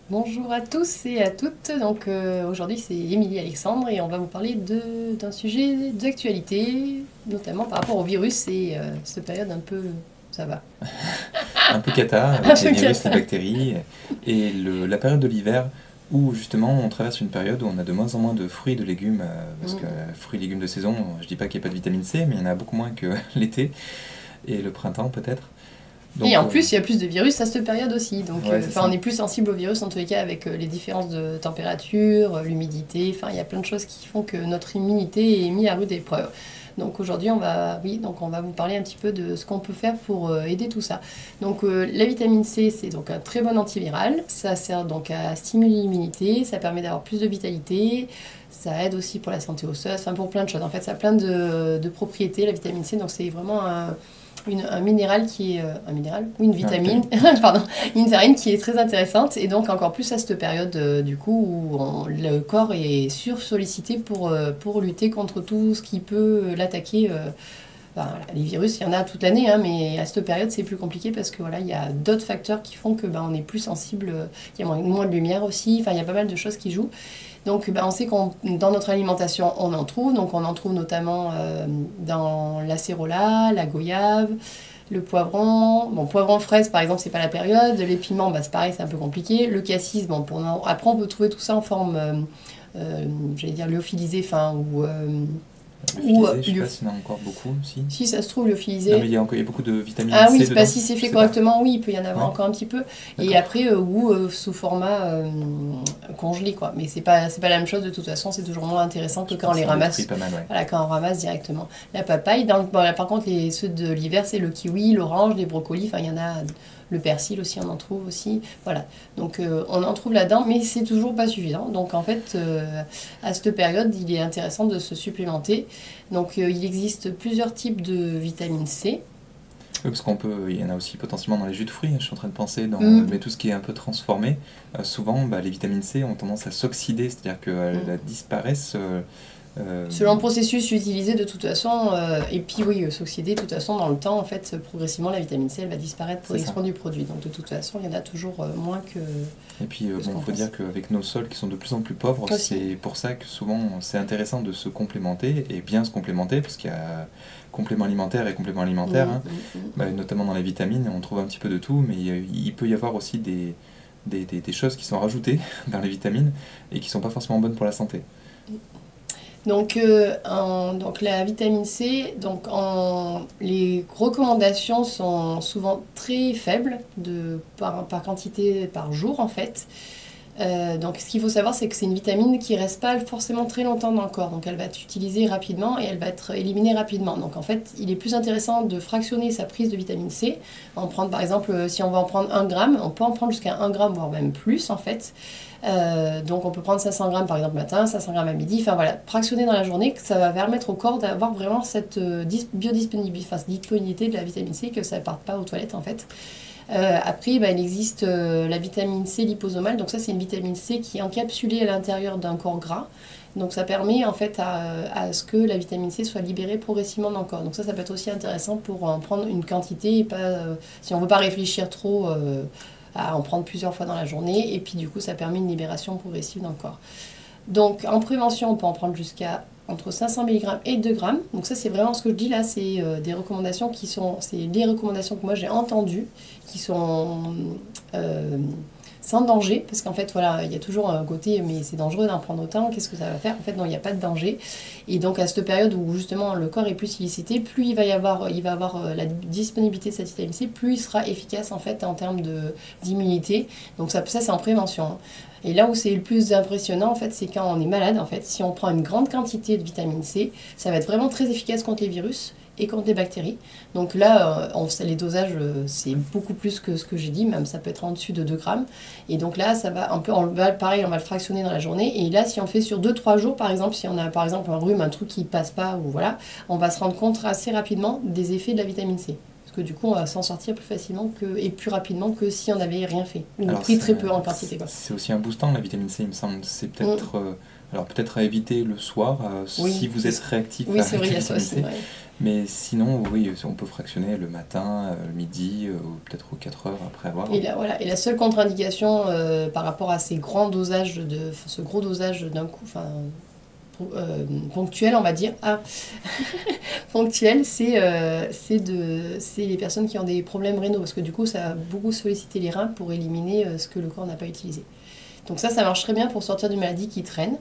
Bonjour à tous et à toutes. Donc aujourd'hui c'est Émilie Alexandre et on va vous parler d'un sujet d'actualité, notamment par rapport au virus et cette période un peu ça va. Un peu cata Un avec les peu virus, les cata. bactéries et la période de l'hiver où justement on traverse une période où on a de moins en moins de fruits et de légumes parce que Mm. fruits et légumes de saison, je dis pas qu'il n'y a pas de vitamine C, mais il y en a beaucoup moins que l'été et le printemps peut-être. Et Donc en plus il y a plus de virus à cette période aussi. Donc ouais, c'est enfin on ça. est plus sensible au virus en tous les cas avec les différences de température, l'humidité. Enfin il y a plein de choses qui font que notre immunité est mise à rude épreuve. Donc aujourd'hui, donc on va vous parler un petit peu de ce qu'on peut faire pour aider tout ça. Donc la vitamine C, c'est donc un très bon antiviral. Ça sert donc à stimuler l'immunité, ça permet d'avoir plus de vitalité, ça aide aussi pour la santé osseuse, enfin pour plein de choses. En fait, ça a plein de propriétés, la vitamine C. Donc c'est vraiment un minéral qui est un minéral ou une Ah, vitamine, vitamine. pardon, une vitamine qui est très intéressante et donc encore plus à cette période du coup où le corps est sursollicité pour lutter contre tout ce qui peut l'attaquer. Enfin, voilà, les virus, il y en a toute l'année, hein, mais à cette période c'est plus compliqué parce que voilà, il y a d'autres facteurs qui font que on est plus sensible. Il y a moins de lumière aussi. Enfin, il y a pas mal de choses qui jouent. Donc on sait qu'on dans notre alimentation on en trouve, donc on en trouve notamment dans l'acérola, la goyave, le poivron. Bon, poivron fraise par exemple c'est pas la période, les piments bah, c'est pareil c'est un peu compliqué, le cassis bon après on peut trouver tout ça en forme j'allais dire lyophilisée enfin ou Lyophilisé, je sais pas s'il y en a encore beaucoup, si. si ça se trouve Non mais lyophilisé. il y a beaucoup de vitamine Ah oui, C c'est pas dedans, si c'est je fait sais pas. correctement, oui, il peut y en avoir Ouais, encore un petit peu. Et d'accord. après, sous format congelé, quoi. Mais c'est pas la même chose de toute façon, c'est toujours moins intéressant que Je quand on pense que les ça en détruit ramasse. pas mal, ouais. Voilà, quand on ramasse directement. La papaye, par contre, ceux de l'hiver, c'est le kiwi, l'orange, les brocolis, enfin, il y en a. Le persil aussi, on en trouve aussi. Voilà. Donc, on en trouve là-dedans, mais c'est toujours pas suffisant. Donc, en fait, à cette période, il est intéressant de se supplémenter. Donc, il existe plusieurs types de vitamine C. Oui, parce il y en a aussi potentiellement dans les jus de fruits, je suis en train de penser, Mm, mais tout ce qui est un peu transformé, souvent les vitamines C ont tendance à s'oxyder, c'est-à-dire mm. qu'elles disparaissent. Euh, Selon le processus utilisé de toute façon, et puis oui, s'oxyder, de toute façon, dans le temps, en fait, progressivement, la vitamine C, elle va disparaître c'est ça. progressivement du produit. Donc de toute façon, il y en a toujours moins Et puis, que ce bon, qu'on il faut pense. dire qu'avec nos sols qui sont de plus en plus pauvres, Aussi. c'est pour ça que souvent c'est intéressant de se complémenter et bien se complémenter, parce qu'il y a complément alimentaire et complément alimentaire, Mm, hein. mm, mm, mm. Notamment dans les vitamines, on trouve un petit peu de tout, mais il peut y avoir aussi des choses qui sont rajoutées dans les vitamines et qui sont pas forcément bonnes pour la santé. Donc, donc la vitamine C, les recommandations sont souvent très faibles par quantité par jour en fait. Donc ce qu'il faut savoir, c'est que c'est une vitamine qui reste pas forcément très longtemps dans le corps. Donc elle va être utilisée rapidement et elle va être éliminée rapidement. Donc en fait, il est plus intéressant de fractionner sa prise de vitamine C. En prendre par exemple, si on va en prendre 1 gramme, on peut en prendre jusqu'à 1 gramme, voire même plus en fait. Donc on peut prendre 500 grammes par exemple le matin, 500 grammes à midi. Enfin voilà, fractionner dans la journée, ça va permettre au corps d'avoir vraiment cette biodisponibilité, enfin, cette disponibilité de la vitamine C, que ça ne parte pas aux toilettes en fait. Après, il existe la vitamine C liposomale. Donc ça, c'est une vitamine C qui est encapsulée à l'intérieur d'un corps gras. Donc ça permet en fait à ce que la vitamine C soit libérée progressivement dans le corps. Donc ça peut être aussi intéressant pour en prendre une quantité et pas, si on ne veut pas réfléchir trop, à en prendre plusieurs fois dans la journée. Et puis du coup, ça permet une libération progressive dans le corps. Donc en prévention, on peut en prendre jusqu'à entre 500 mg et 2 grammes. Donc ça, c'est vraiment ce que je dis là, c'est des recommandations c'est les recommandations que moi j'ai entendues, qui sont sans danger, parce qu'en fait, voilà, il y a toujours un côté, mais c'est dangereux d'en prendre autant, qu'est-ce que ça va faire? En fait, non, il n'y a pas de danger. Et donc, à cette période où justement le corps est plus sollicité, plus il va avoir la disponibilité de cette vitamine C, plus il sera efficace en fait en termes d'immunité. Donc ça c'est en prévention, hein. Et là où c'est le plus impressionnant, en fait, c'est quand on est malade. En fait, si on prend une grande quantité de vitamine C, ça va être vraiment très efficace contre les virus et contre les bactéries. Donc là, les dosages, c'est beaucoup plus que ce que j'ai dit, même ça peut être en dessus de 2 grammes. Et donc là, ça va un peu, pareil, on va le fractionner dans la journée. Et là, si on fait sur 2 3 jours, par exemple, si on a par exemple un rhume, un truc qui passe pas, ou voilà, on va se rendre compte assez rapidement des effets de la vitamine C. Parce que du coup, on va s'en sortir plus facilement et plus rapidement que si on n'avait rien fait. Ou Alors pris très peu en quantité, quoi. c'est aussi un boostant la vitamine C, il me semble. C'est Mm. peut-être alors peut-être à éviter le soir si Oui, vous êtes réactif oui, c'est vrai, avec il la y a ça vitamine aussi. C. Ouais. Mais sinon, oui, on peut fractionner le matin, le midi, ou peut-être aux 4 heures après avoir. Et voilà. Et la seule contre-indication par rapport à ces grands dosages ce gros dosage d'un coup, enfin ponctuel, on va dire. Ah, ponctuel, c'est les personnes qui ont des problèmes rénaux, parce que du coup, ça a beaucoup sollicité les reins pour éliminer ce que le corps n'a pas utilisé. Donc ça marche très bien pour sortir d'une maladie qui traîne.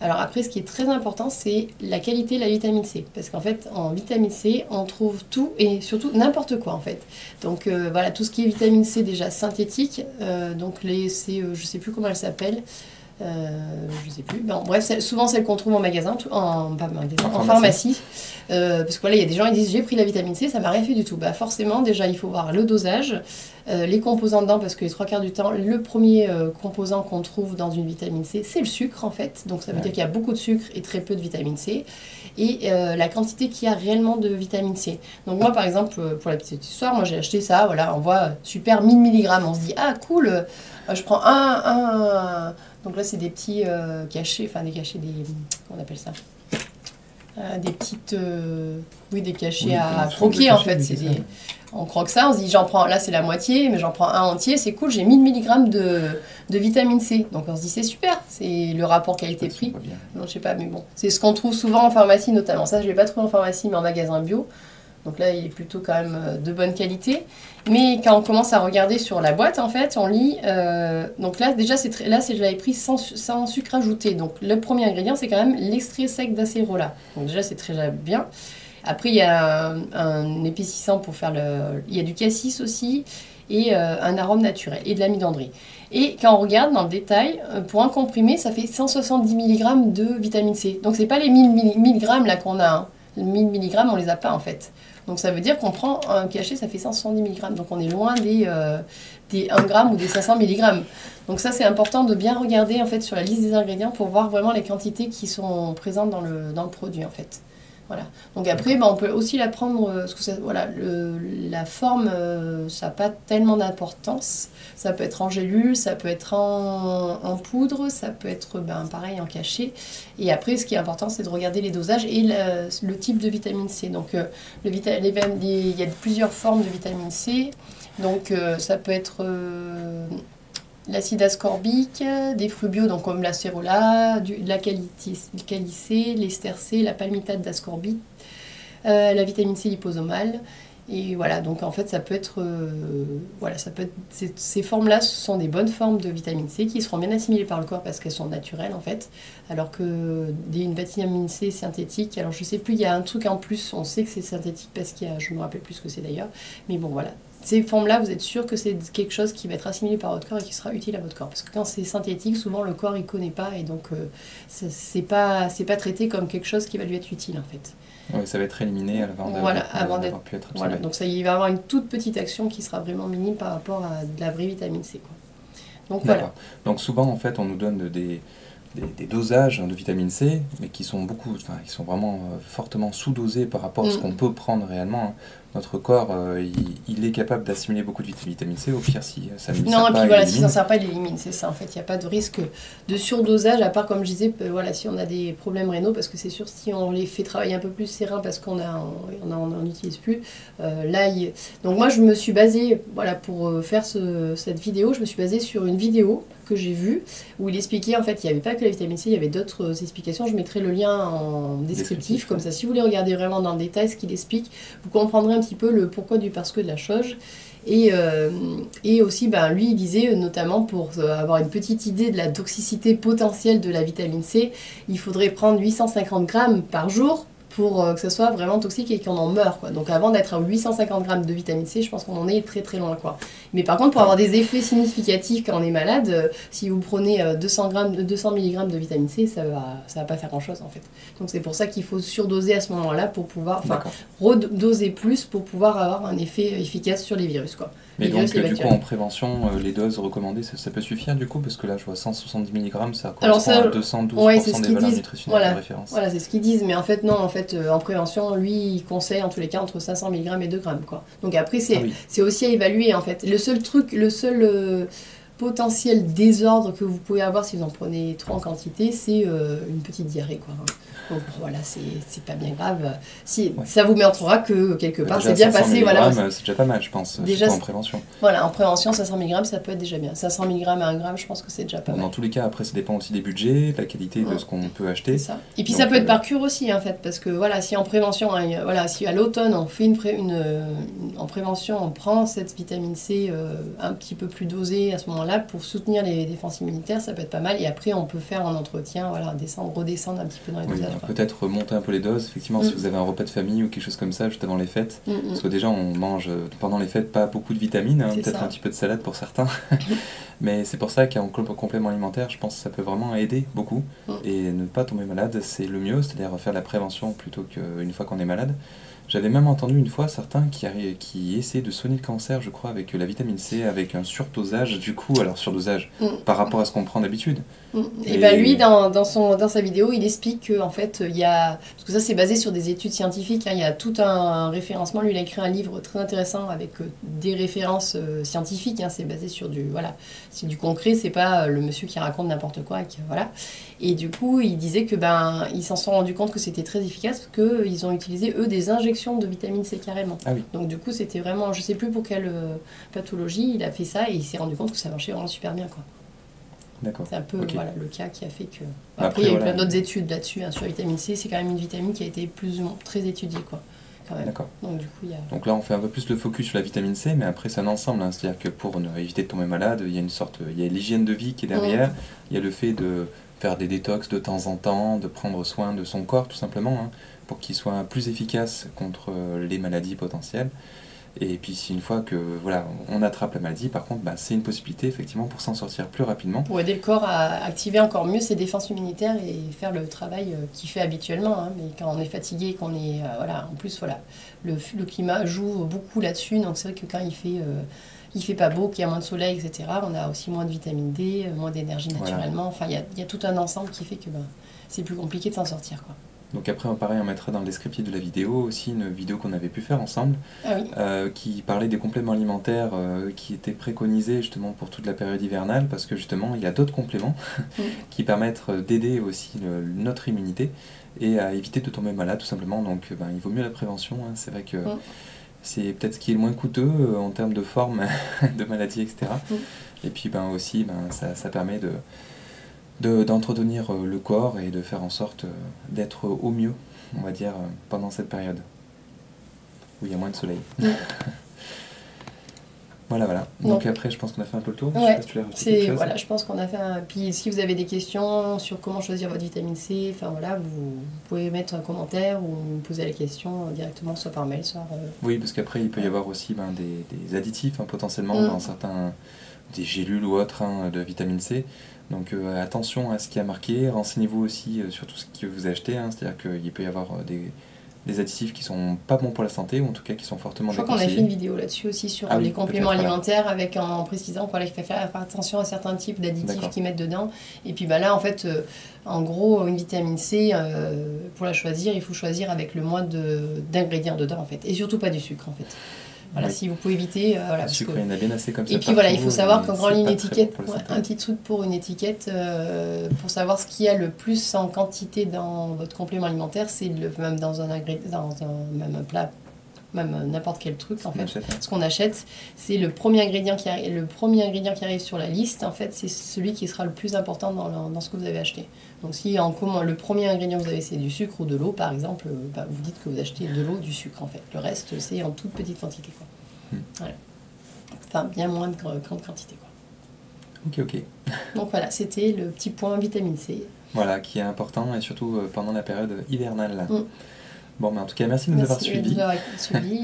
Alors après, ce qui est très important, c'est la qualité de la vitamine C. Parce qu'en fait, en vitamine C, on trouve tout et surtout n'importe quoi en fait. Donc voilà, tout ce qui est vitamine C déjà synthétique, donc je sais plus comment elle s'appelle. Je sais plus. Bon, bref, souvent celles qu'on trouve en magasin, en pharmacie. Parce que voilà, il y a des gens qui disent j'ai pris la vitamine C, ça m'a rien fait du tout. Bah forcément, déjà il faut voir le dosage, les composants dedans, parce que les 3 quarts du temps, le premier composant qu'on trouve dans une vitamine C, c'est le sucre en fait. Donc ça veut dire qu'il y a beaucoup de sucre et très peu de vitamine C. Et la quantité qu'il y a réellement de vitamine C. Donc moi par exemple, pour la petite histoire, moi j'ai acheté ça, voilà, on voit super 1000 mg. On se dit ah cool, je prends donc là, c'est des petits cachets, comment on appelle ça, des petites, des cachets à croquer en fait. On croque ça, on se dit j'en prends, là c'est la moitié, mais j'en prends un entier, c'est cool, j'ai 1000 mg de vitamine C. Donc on se dit c'est super, c'est le rapport qualité-prix. Non, je sais pas, mais bon, c'est ce qu'on trouve souvent en pharmacie notamment. Ça, je ne l'ai pas trouvé en pharmacie, mais en magasin bio. Donc là, il est plutôt quand même de bonne qualité. Mais quand on commence à regarder sur la boîte, en fait, on lit... donc là, déjà, je l'avais pris sans sucre ajouté. Donc le premier ingrédient, c'est quand même l'extrait sec d'acérola. Donc déjà, c'est très bien. Après, il y a un épaississant pour faire il y a du cassis aussi et un arôme naturel et de l'amidandrie. Et quand on regarde dans le détail, pour un comprimé, ça fait 170 mg de vitamine C. Donc c'est pas les 1000 mg là qu'on a, hein. 1000 mg, on les a pas en fait. Donc ça veut dire qu'on prend un cachet, ça fait 170 mg. Donc on est loin des 1 g ou des 500 mg. Donc ça c'est important de bien regarder en fait sur la liste des ingrédients pour voir vraiment les quantités qui sont présentes dans le produit en fait. Voilà. Donc après, on peut aussi la prendre, parce que la forme, ça n'a pas tellement d'importance. Ça peut être en gélule, ça peut être en poudre, ça peut être pareil en cachet. Et après, ce qui est important, c'est de regarder les dosages et le type de vitamine C. Donc il y a plusieurs formes de vitamine C. Donc ça peut être... l'acide ascorbique, des fruits bio, donc comme l'acérola, la calicée, l'estercée, la palmitate d'ascorbite, la vitamine C liposomale. Et voilà, donc en fait, ça peut être ces formes-là sont des bonnes formes de vitamine C qui seront bien assimilées par le corps parce qu'elles sont naturelles en fait. Alors que une vitamine C synthétique, alors je sais plus, il y a un truc en plus, on sait que c'est synthétique parce qu'il y a, je me rappelle plus ce que c'est d'ailleurs, mais bon voilà. Ces formes-là, vous êtes sûr que c'est quelque chose qui va être assimilé par votre corps et qui sera utile à votre corps. Parce que quand c'est synthétique, souvent le corps il connaît pas et donc c'est pas traité comme quelque chose qui va lui être utile en fait. Oui, ça va être éliminé avant d'avoir pu être absorbé. Voilà, donc il va y avoir une toute petite action qui sera vraiment minime par rapport à de la vraie vitamine C, quoi. Donc voilà. Donc souvent en fait on nous donne des dosages de vitamine C, mais qui sont vraiment fortement sous-dosés par rapport à ce qu'on peut prendre réellement. Notre corps, il est capable d'assimiler beaucoup de vitamine C, au pire si ça ne lui sert pas. Non, et puis voilà, si ça ne sert pas, il élimine, c'est ça en fait. Il n'y a pas de risque de surdosage, à part comme je disais, si on a des problèmes rénaux, parce que c'est sûr, si on les fait travailler un peu plus ses reins parce qu'on n'en utilise plus, donc moi je me suis basée, pour faire cette vidéo, je me suis basée sur une vidéo que j'ai vue, où il expliquait, en fait, il n'y avait pas que la vitamine C, il y avait d'autres explications. Je mettrai le lien en descriptif, comme ça, si vous voulez regarder vraiment dans le détail ce qu'il explique, vous comprendrez un petit peu le pourquoi du parce que de la chose. Et aussi, lui, il disait, notamment pour avoir une petite idée de la toxicité potentielle de la vitamine C, il faudrait prendre 850 grammes par jour pour que ce soit vraiment toxique et qu'on en meure, quoi. Donc avant d'être à 850 grammes de vitamine C, je pense qu'on en est très très loin, quoi. Mais par contre, pour avoir des effets significatifs quand on est malade, si vous prenez 200 mg de vitamine C, ça va pas faire grand chose en fait. Donc c'est pour ça qu'il faut surdoser à ce moment-là pour pouvoir, redoser plus pour pouvoir avoir un effet efficace sur les virus, quoi. Mais donc du coup en prévention, les doses recommandées, ça peut suffire du coup, parce que là je vois 170 mg, ça correspond à 212% des valeurs nutritionnelles de référence. Voilà, c'est ce qu'ils disent, mais en fait non, en prévention, lui il conseille en tous les cas entre 500 mg et 2 grammes, quoi. Donc après c'est aussi à évaluer en fait. Le seul potentiel désordre que vous pouvez avoir si vous en prenez trop en quantité, c'est une petite diarrhée, quoi. Donc voilà, c'est pas bien grave. Si ça vous montrera que quelque part c'est bien passé, voilà. C'est déjà pas mal, je pense, déjà, surtout en prévention. Voilà, en prévention, 500 mg, ça peut être déjà bien. 500 mg à 1 gramme, je pense que c'est déjà pas mal. Dans tous les cas, après, ça dépend aussi des budgets, de la qualité de ce qu'on peut acheter. Ça. Et puis donc, ça peut être par cure aussi, en fait, parce que voilà, si en prévention, voilà, si à l'automne on fait en prévention, on prend cette vitamine C un petit peu plus dosée à ce moment-là pour soutenir les défenses immunitaires, ça peut être pas mal. Et après, on peut faire en entretien, voilà, redescendre un petit peu dans les dosages. Peut-être remonter un peu les doses, effectivement, si vous avez un repas de famille ou quelque chose comme ça juste avant les fêtes. Parce que déjà, on mange pendant les fêtes pas beaucoup de vitamines, hein, peut-être un petit peu de salade pour certains. Mais c'est pour ça qu'en complément alimentaire, je pense que ça peut vraiment aider beaucoup. Et ne pas tomber malade, c'est le mieux, c'est-à-dire faire de la prévention plutôt qu'une fois qu'on est malade. J'avais même entendu une fois certains qui essaient de soigner le cancer, je crois, avec la vitamine C, avec un surdosage, du coup, alors surdosage par rapport à ce qu'on prend d'habitude. Et ben lui, dans sa vidéo, il explique qu'en fait, il y a... Parce que ça, c'est basé sur des études scientifiques, hein, il y a tout un référencement. Lui, il a écrit un livre très intéressant avec des références scientifiques, hein, c'est basé sur c'est du concret, c'est pas le monsieur qui raconte n'importe quoi. Voilà. Et du coup, il disait que ils s'en sont rendus compte que c'était très efficace, parce qu'ils ont utilisé, eux, des injections de vitamine C carrément. Ah oui. Donc du coup, c'était vraiment, je sais plus pour quelle pathologie, il a fait ça et il s'est rendu compte que ça marchait vraiment super bien, quoi. D'accord. C'est un peu voilà, le cas qui a fait que... Après, il y a eu plein d'autres études là-dessus, hein, sur la vitamine C, c'est quand même une vitamine qui a été plus ou moins très étudiée, quoi. D'accord. Donc, du coup, donc là, on fait un peu plus le focus sur la vitamine C, mais après, c'est un ensemble. Hein, c'est-à-dire que pour éviter de tomber malade, il y a l'hygiène de vie qui est derrière, il y a le fait de faire des détox de temps en temps, de prendre soin de son corps, tout simplement, hein, pour qu'il soit plus efficace contre les maladies potentielles. Et puis si une fois que voilà, on attrape la maladie, par contre, c'est une possibilité effectivement pour s'en sortir plus rapidement. Pour aider le corps à activer encore mieux ses défenses immunitaires et faire le travail qu'il fait habituellement. Hein. Mais quand on est fatigué, qu'on est voilà, en plus voilà, le climat joue beaucoup là-dessus. Donc c'est vrai que quand il fait pas beau, qu'il y a moins de soleil, etc., on a aussi moins de vitamine D, moins d'énergie naturellement. Enfin, il y a tout un ensemble qui fait que c'est plus compliqué de s'en sortir, quoi. Donc après, pareil, on mettra dans le descriptif de la vidéo aussi une vidéo qu'on avait pu faire ensemble, qui parlait des compléments alimentaires qui étaient préconisés justement pour toute la période hivernale, parce que justement, il y a d'autres compléments qui permettent d'aider aussi notre immunité et à éviter de tomber malade tout simplement. Donc il vaut mieux la prévention, hein. C'est vrai que c'est peut-être ce qui est le moins coûteux en termes de forme, de maladie, etc. Et puis aussi, ça permet d'entretenir le corps et de faire en sorte d'être au mieux, on va dire, pendant cette période où il y a moins de soleil. Voilà. Donc après, je pense qu'on a fait un peu le tour. Ouais, je pense qu'on a fait un... Puis si vous avez des questions sur comment choisir votre vitamine C, enfin voilà, vous pouvez mettre un commentaire ou me poser la question directement, soit par mail, soit... Oui, parce qu'après, il peut y avoir aussi des additifs potentiellement dans certains... des gélules ou autres de vitamine C. Donc attention à ce qui est marqué, renseignez-vous aussi sur tout ce que vous achetez, hein, c'est-à-dire qu'il peut y avoir des additifs qui sont pas bons pour la santé, ou en tout cas qui sont fortement déconseillés. Je crois qu'on a fait une vidéo là-dessus aussi sur les compléments alimentaires, avec en précisant qu'il faut faire attention à certains types d'additifs qu'ils mettent dedans. Et puis là, en fait, en gros, une vitamine C, pour la choisir, il faut choisir avec le moins d'ingrédients dedans, en fait. Et surtout pas du sucre, en fait. Voilà, si vous pouvez éviter. Voilà, le sucre, il y en a bien assez comme ça. Et puis il faut savoir qu'en grande ligne étiquette, un petit truc pour une étiquette, pour savoir ce qu'il y a le plus en quantité dans votre complément alimentaire, c'est même dans un plat, même n'importe quel truc, en fait. Ce qu'on achète, c'est le premier ingrédient qui arrive sur la liste, en fait, c'est celui qui sera le plus important dans ce que vous avez acheté. Donc si le premier ingrédient que vous avez, c'est du sucre ou de l'eau, par exemple, vous dites que vous achetez de l'eau, du sucre, en fait. Le reste, c'est en toute petite quantité, quoi. Voilà. Enfin, bien moins de grande quantité, quoi. Ok. Donc voilà, c'était le petit point vitamine C. Voilà, qui est important, et surtout pendant la période hivernale, là. Bon, en tout cas, merci de nous avoir suivis.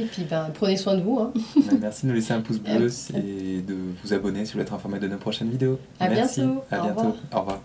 Et puis, prenez soin de vous. Hein. Merci de nous laisser un pouce bleu et de vous abonner si vous voulez être informé de nos prochaines vidéos. Merci. À bientôt. Au revoir.